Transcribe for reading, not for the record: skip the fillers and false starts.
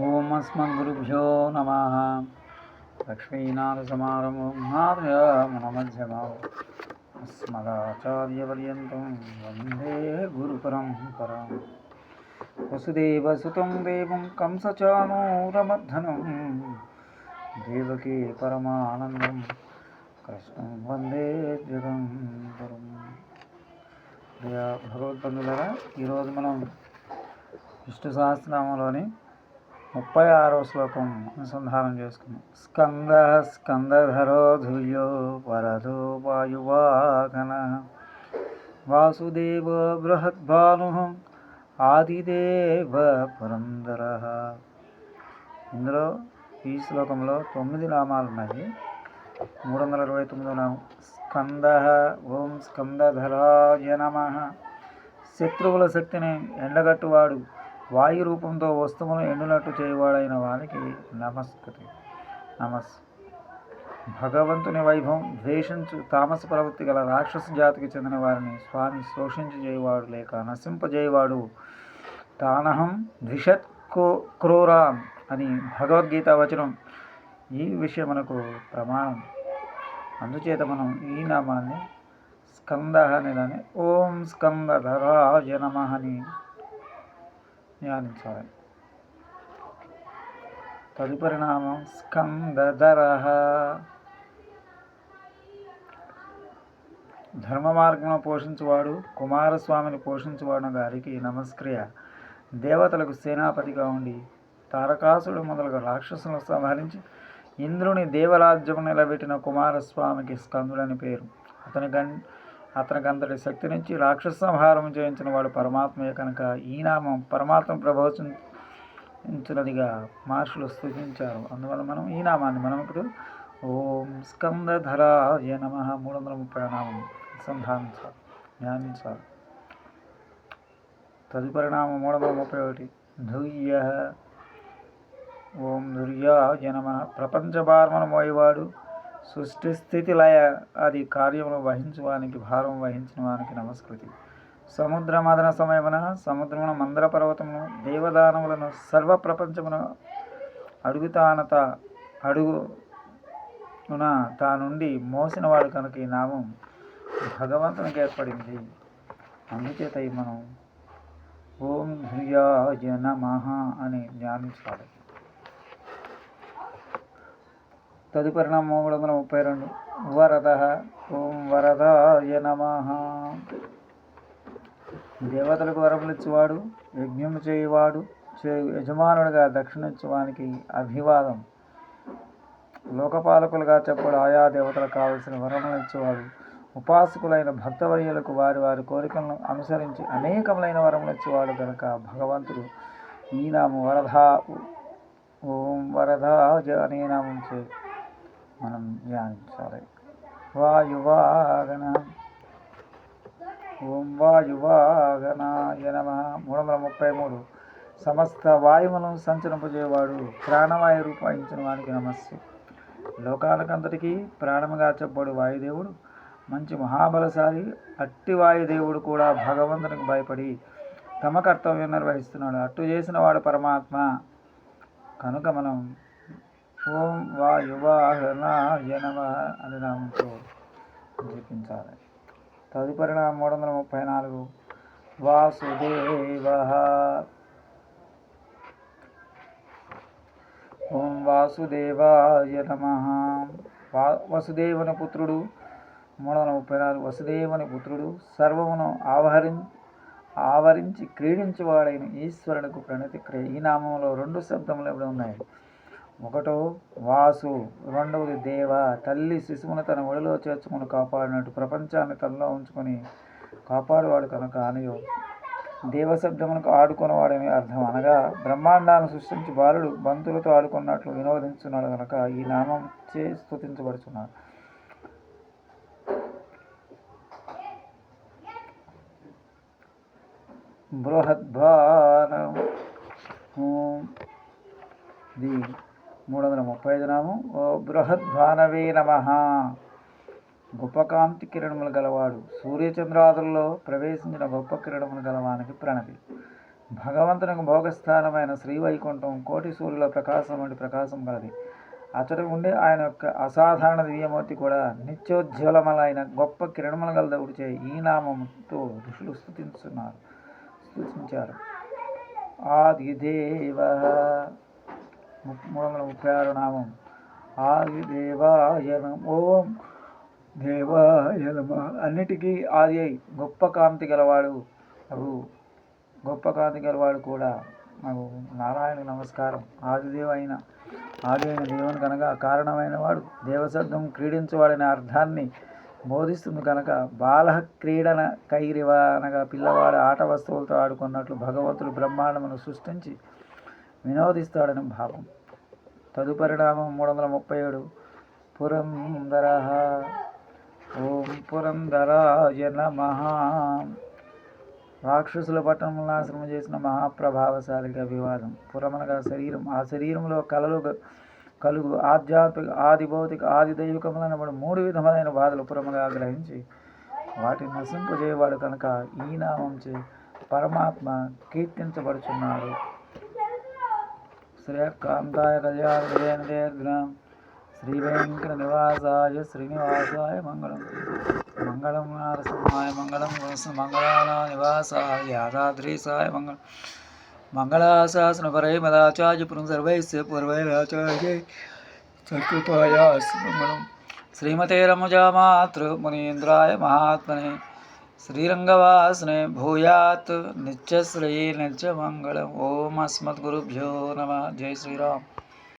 ఓం అస్మద్గురుభ్యో నమః. లక్ష్మీనాథసమారంభం నాథయామనమధ్యమాం అస్మదాచార్యపర్యంతం వందే గురుపరంపరాం. వసుదేవసుతం దేవం కంసచానూరమర్దనం దేవకీ పరమానందం కృష్ణం వందే జగద్గురుం. ప్రియ భగవద్బంధులారా, ఈరోజు మనం విష్ణు సహస్రనామంలోని 36వ శ్లోకం అనుసంధానం చేసుకున్నాం. స్కంద స్కందధరో ధుర్యో వరదో వాయువాహన వాసుదేవ బృహద్భాను ఆదిదేవ పురందర. ఇందులో ఈ శ్లోకంలో 9 నామాలు ఉన్నాయి. 329వ నామం స్కంద. ఓం స్కందధరాయ నమః. శత్రువుల శక్తిని ఎండగట్టువాడు, వాయు రూపంతో వస్తువును ఎండునట్టు చేయవాడైన వానికి నమస్కృతి. భగవంతుని వైభవం ద్వేషించు తామస ప్రవృత్తి గల రాక్షస జాతికి చెందిన వారిని స్వామి శోషించి చేయవాడు లేక నశింపజేయవాడు. తానహం ద్విషత్ క్రూరాన్ అని భగవద్గీత వచనం. ఈ విషయం మనకు ప్రమాణం. అందుచేత మనం ఈ నామాన్ని స్కంద అనేదాన్ని ఓం స్కందధరాయ నమః అని ధ్యానించాలి. తదుపరి నామం స్కందధరః. ధర్మ మార్గంలో పోషించువాడు, కుమారస్వామిని పోషించువాడు గారికి నమస్క్రియ. దేవతలకు సేనాపతిగా ఉండి తారకాసుడు మొదలుగా రాక్షసులను సంహరించి ఇంద్రుని దేవరాజ్యం నిలబెట్టిన కుమారస్వామికి స్కందుడని పేరు. అతనికి అంతటి శక్తి నుంచి రాక్షస సంహారం చేయించిన వాడు పరమాత్మయే కనుక ఈ నామం పరమాత్మ ప్రభవించినదిగా మహర్షులు స్తుతించారు. అందువల్ల మనం ఈ నామాన్ని మనం ఇప్పుడు ఓం స్కందధరాయ నమః 330 నామం సంధానించాలి, ధ్యానించాలి. తదుపరి నామం 331 ధూయ్య. ఓం ధుర్యాయ నమః. ప్రపంచ భారమును మోయవాడు, సృష్టి స్థితి లయ అది కార్యమును వహించువానికి భారం వహించిన వానికి నమస్కృతి. సముద్ర మదన సమయమున సముద్రమున మందర పర్వతమును దేవదానములను సర్వ ప్రపంచమును అడుగున తానుండి మోసినవాడు కనుక ఈ నామం భగవంతునికి ఏర్పడింది. అందుచేత మనం ఓం ధృయాయ నమః అని ధ్యానించాలి. తదుపరి నామం 332 వరద. ఓం వరదాయ నమః. దేవతలకు వరములిచ్చువాడు, యజ్ఞము చేయువాడు, యజమానుడిగా దక్షిణించువానికి అభివాదం. లోకపాలకులుగా చెప్పడు ఆయా దేవతలకు కావలసిన వరములను ఇచ్చేవాడు. ఉపాసకులైన భక్తవర్యులకు వారి వారి కోరికలను అనుసరించి అనేకములైన వరములు ఇచ్చేవాడు కనుక భగవంతుడు ఈ నామం వరద. ఓం వరదాయ అనే నామం చే మనం ధ్యానించాలి. వాయువాహన. ఓం వాయువాహనాయ నమః 333 సమస్త వాయువును సంచరింపజేయవాడు, ప్రాణవాయు రూపాయించిన వానికి నమస్సు. లోకాలకంతటికీ ప్రాణముగా చెప్పడు వాయుదేవుడు మంచి మహాబలశాలి. అట్టి వాయుదేవుడు కూడా భగవంతునికి భయపడి తమ కర్తవ్యం నిర్వహిస్తున్నాడు. అట్టు చేసిన వాడు పరమాత్మ కనుక మనం ఓం వాయువాహనాయ నమః అనే నామంతో జపించాలి. తదుపరి నామం 334 వాసుదేవ. ఓం వాసుదేవాయ నమః. వసుదేవుని పుత్రుడు 334 వసుదేవుని పుత్రుడు సర్వమును ఆవరించి క్రీడించేవాడైన ఈశ్వరునికి ప్రణతి క్రియ. ఈ నామంలో 2 శబ్దములు ఇప్పుడు ఉన్నాయి. ఒకటో వాసు, రెండవది దేవ. తల్లి శిశువును తన ఒడిలో చేర్చుకుని కాపాడినట్టు ప్రపంచాన్ని తనలో ఉంచుకొని కాపాడువాడు కనుక అనయో. దేవశబ్దమునకు ఆడుకున్నవాడని అర్థం. అనగా బ్రహ్మాండాన్ని సృష్టించి బాలుడు బంతులతో ఆడుకున్నట్లు వినోదించున్నాడు కనుక ఈ నామం చే స్తుతించబడుచున్నాడు. బృహద్భానం. 335 నామం ఓ బృహద్భానవే నమః. గొప్ప కాంతి కిరణములు గలవాడు, సూర్యచంద్రాదులలో ప్రవేశించిన గొప్ప కిరణములు గలవానికి ప్రణతి. భగవంతునికి భోగస్థానమైన శ్రీవైకుంఠం కోటి సూర్యుల ప్రకాశం వంటి ప్రకాశం కలది. అతడు ఉండే ఆయన యొక్క అసాధారణ దివ్యమూర్తి కూడా నిత్యోజ్వలములైన గొప్ప కిరణములు గలదవుడిచే ఈ నామంతో ఋషులు స్తుతించారు. ఆదిదేవ 336 నామం. ఆదిదేవాయ నమః. ఓం దేవాయ నమః. అన్నిటికీ ఆది అయి గొప్ప కాంతి గలవాడు కూడా నాకు నారాయణ నమస్కారం. ఆది అయిన దేవుని కనుక కారణమైన వాడు దేవశబ్దం క్రీడించువాడనే అర్థాన్ని బోధిస్తుంది కనుక బాల క్రీడన కైరివ అనగా పిల్లవాడు ఆట వస్తువులతో ఆడుకున్నట్లు భగవంతుడు బ్రహ్మాండమును సృష్టించి వినోదిస్తాడని భావం. తదుపరి నామం 337 పురందర. ఓం పురందరాయ నమః. రాక్షసుల పట్టణంలో నాశనం చేసిన మహాప్రభావశాలిగా అభివాదం. పురమనగా శరీరం. ఆ శరీరంలో కలుగు ఆధ్యాత్మిక ఆది భౌతిక ఆది దైవికములైన 3 విధములైన బాధలు పురముగా గ్రహించి వాటిని నశింపజేయవాడు కనుక ఈ నామంచే పరమాత్మ కీర్తించబడుచున్నాడు. శ్రేయకాంతాయ కళ్యాణ విజయనిర్గ్రహం శ్రీ వెంకట నివాసాయ శ్రీనివాసాయ మంగళం. మంగళం నారసింహాయ మంగళం మంగళాన నివాసాయ యాదాద్రీసాయ మంగళం. మంగళాశాసన పరై మదాచార్య పురం సర్వైస్య పూర్వైరాచార్య సత్కృతాయాస్తు మంగళం. శ్రీమతే రమజామాతృ మునీంద్రాయ మహాత్మనే శ్రీరంగవాసనే భూయాత్ నిత్యశ్రీ నిత్యమంగళం. ఓం అస్మద్గురుభ్యో నమః. జై శ్రీరామ్.